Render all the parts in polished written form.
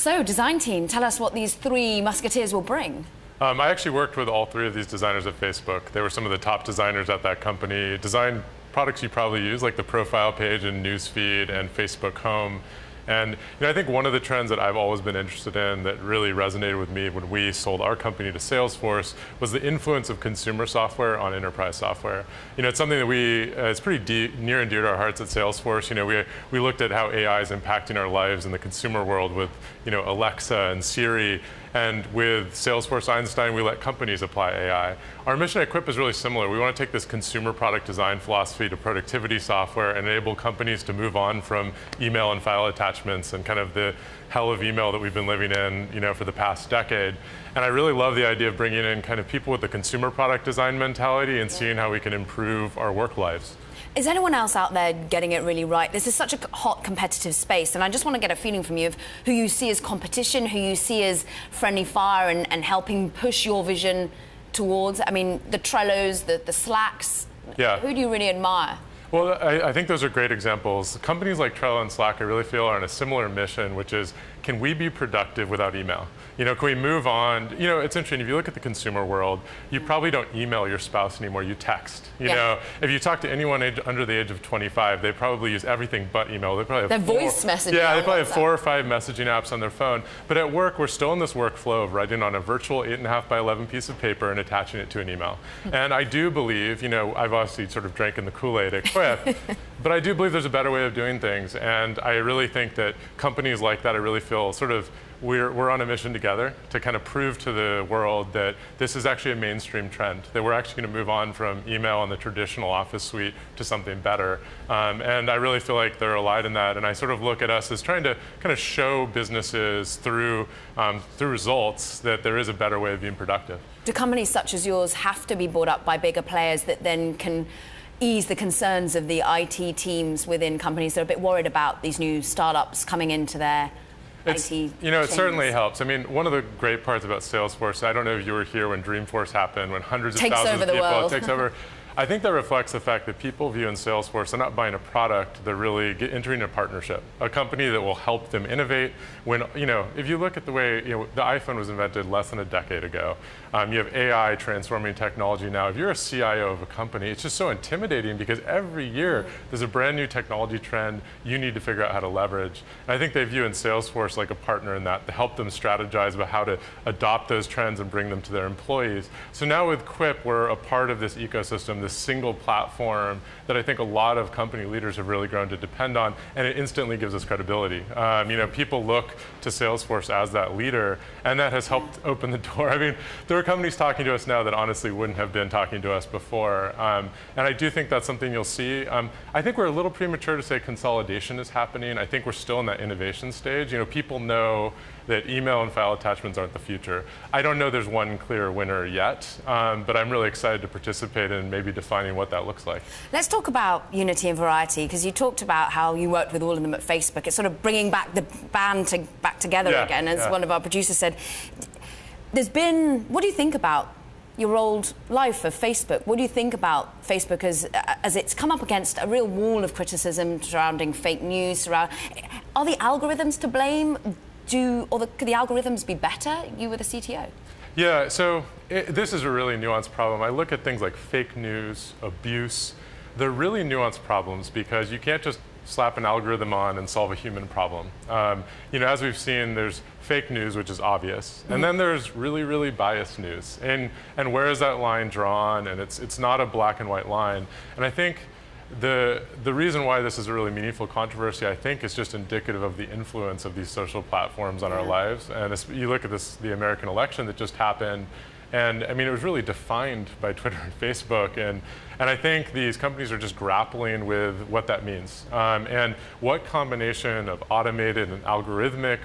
So, design team, tell us what these three musketeers will bring. I actually worked with all three of these designers at Facebook. They were some of the top designers at that company. Designed products you probably use, like the profile page and newsfeed and Facebook Home. And I think one of the trends that I've always been interested in that really resonated with me when we sold our company to Salesforce was the influence of consumer software on enterprise software. It's something that it's pretty near and dear to our hearts at Salesforce. We looked at how AI is impacting our lives in the consumer world with Alexa and Siri. And with Salesforce Einstein, we let companies apply AI. Our mission at Quip is really similar. We want to take this consumer product design philosophy to productivity software and enable companies to move on from email and file attachments and kind of the hell of email that we've been living in, for the past decade. And I really love the idea of bringing in kind of people with the consumer product design mentality and seeing how we can improve our work lives. Is anyone else out there getting it really right? This is such a hot, competitive space, and I just want to get a feeling from you of who you see as competition, who you see as friendly fire and helping push your vision towards, the Trellos, the Slacks. Yeah. Who do you really admire? Well, I think those are great examples. Companies like Trello and Slack, I really feel, are on a similar mission, which is, can we be productive without email? Can we move on? It's interesting, if you look at the consumer world, you probably don't email your spouse anymore, you text. If you talk to anyone under the age of 25, they probably use everything but email. They probably have voice messaging. Yeah, they probably have 4 or 5 messaging apps on their phone. But at work, we're still in this workflow of writing on a virtual 8.5 by 11 piece of paper and attaching it to an email. And I do believe, I've obviously sort of drank in the Kool-Aid at Quip, but I do believe there's a better way of doing things. And I really think that companies like that, I really feel sort of we're on a mission together to kind of prove to the world that this is actually a mainstream trend, that we're actually going to move on from email and the traditional Office suite to something better. And I really feel like they're allied in that. And I sort of look at us as trying to kind of show businesses through results that there is a better way of being productive. Do companies such as yours have to be bought up by bigger players that then can ease the concerns of the IT teams within companies that are a bit worried about these new startups coming into their IT it certainly helps. One of the great parts about Salesforce, I don't know if you were here when Dreamforce happened, when hundreds of thousands of people takes over. I think that reflects the fact that people view in Salesforce, they're not buying a product, they're really entering a partnership, a company that will help them innovate. When, if you look at the way, the iPhone was invented less than a decade ago. You have AI transforming technology now. If you're a CIO of a company, it's just so intimidating because every year there's a brand new technology trend you need to figure out how to leverage. And I think they view in Salesforce like a partner in that to help them strategize about how to adopt those trends and bring them to their employees. So now with Quip, we're a part of this ecosystem, this single platform that I think a lot of company leaders have really grown to depend on, and it instantly gives us credibility. People look to Salesforce as that leader, and that has helped open the door. There are companies talking to us now that honestly wouldn't have been talking to us before, and I do think that's something you'll see. I think we're a little premature to say consolidation is happening. I think we're still in that innovation stage. People know that email and file attachments aren't the future. I don't know there's one clear winner yet, but I'm really excited to participate in maybe defining what that looks like. Let's talk about unity and variety, because you talked about how you worked with all of them at Facebook. It's sort of bringing back the band back together again, as one of our producers said. What do you think about your old life of Facebook? What do you think about Facebook as it's come up against a real wall of criticism surrounding fake news? Are the algorithms to blame? Could the algorithms be better? You were the CTO. Yeah, so this is a really nuanced problem. I look at things like fake news, abuse. They're really nuanced problems because you can't just slap an algorithm on and solve a human problem. As we've seen, there's fake news, which is obvious, and then there's really, really biased news. And where is that line drawn? And it's not a black and white line. And I think the reason why this is a really meaningful controversy, I think, is just indicative of the influence of these social platforms on our lives. And you look at the American election that just happened, and it was really defined by Twitter and Facebook. And I think these companies are just grappling with what that means. And what combination of automated and algorithmic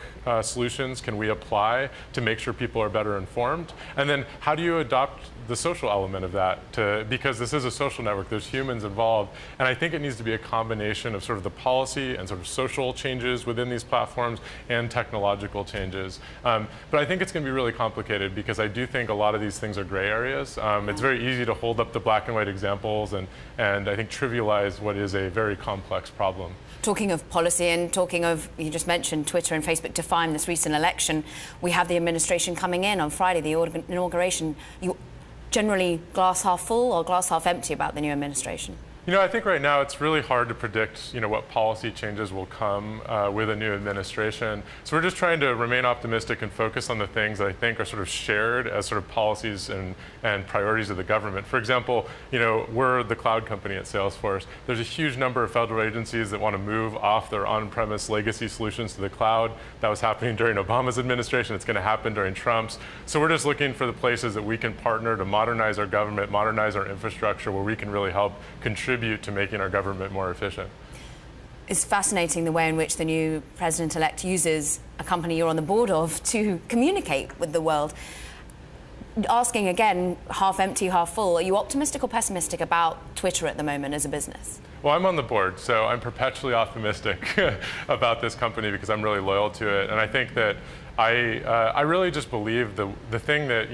solutions can we apply to make sure people are better informed? And then how do you adopt the social element of that? Because this is a social network, there's humans involved. And I think it needs to be a combination of sort of the policy and sort of social changes within these platforms and technological changes. But I think it's going to be really complicated because I do think a lot of these things are gray areas. It's very easy to hold up the black and white example examples and I think trivialize what is a very complex problem. Talking of policy and talking of, you just mentioned Twitter and Facebook define this recent election. We have the administration coming in on Friday, the inauguration. You generally glass half full or glass half empty about the new administration? You know, I think right now it's really hard to predict, what policy changes will come with a new administration. So we're just trying to remain optimistic and focus on the things that I think are sort of shared as sort of policies and priorities of the government. For example, we're the cloud company at Salesforce. There's a huge number of federal agencies that want to move off their on-premise legacy solutions to the cloud. That was happening during Obama's administration. It's going to happen during Trump's. So we're just looking for the places that we can partner to modernize our government, modernize our infrastructure, where we can really help contribute to making our government more efficient. It's fascinating the way in which the new president-elect uses a company you're on the board of to communicate with the world. Asking again, half empty, half full, are you optimistic or pessimistic about Twitter at the moment as a business? Well, I'm on the board, so I'm perpetually optimistic about this company because I'm really loyal to it. And I think that I really just believe the thing that,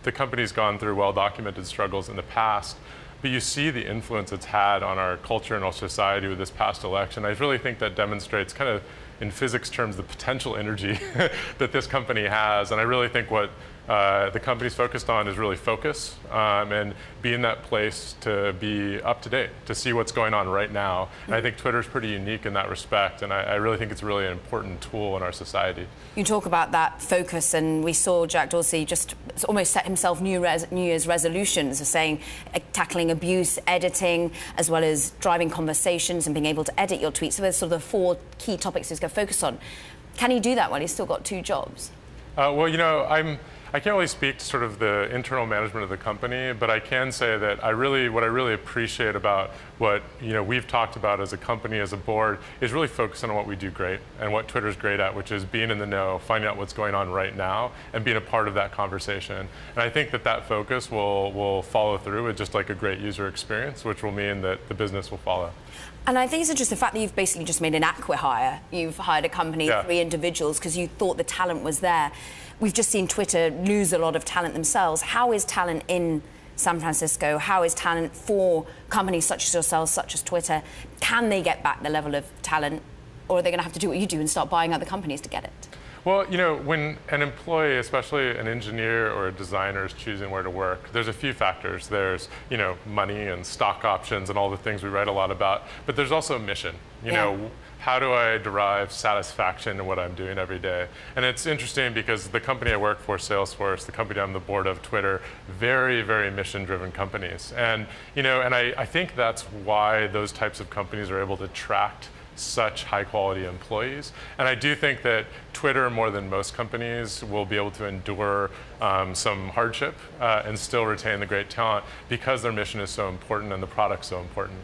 the company's gone through well-documented struggles in the past, but you see the influence it's had on our culture and our society with this past election. I really think that demonstrates kind of, in physics terms, the potential energy that this company has. And I really think what the company's focused on is really focus and be in that place to be up to date, to see what's going on right now. And I think Twitter's pretty unique in that respect, and I really think it's really an important tool in our society. You talk about that focus, and we saw Jack Dorsey just almost set himself New Year's resolutions of saying, tackling abuse, editing, as well as driving conversations and being able to edit your tweets. So there's sort of the 4 key topics he's going to focus on. Can he do that while he's still got 2 jobs? Well, I can't really speak to sort of the internal management of the company, but I can say that what I really appreciate about what we've talked about as a company, as a board, is really focusing on what we do great and what Twitter's great at, which is being in the know, finding out what's going on right now, and being a part of that conversation. And I think that focus will follow through with just like a great user experience, which will mean that the business will follow. And I think it's interesting the fact that you've basically just made an acqui-hire. You've hired a company, 3 individuals, because you thought the talent was there. We've just seen Twitter lose a lot of talent themselves. How is talent in San Francisco? How is talent for companies such as yourselves, such as Twitter? Can they get back the level of talent, or are they going to have to do what you do and start buying other companies to get it? Well, when an employee, especially an engineer or a designer, is choosing where to work, there's a few factors. There's, money and stock options and all the things we write a lot about. But there's also a mission. How do I derive satisfaction in what I'm doing every day? And it's interesting because the company I work for, Salesforce, the company I'm on the board of, Twitter, very, very mission-driven companies. And, I think that's why those types of companies are able to attract such high-quality employees. And I do think that Twitter, more than most companies, will be able to endure some hardship and still retain the great talent because their mission is so important and the product's so important.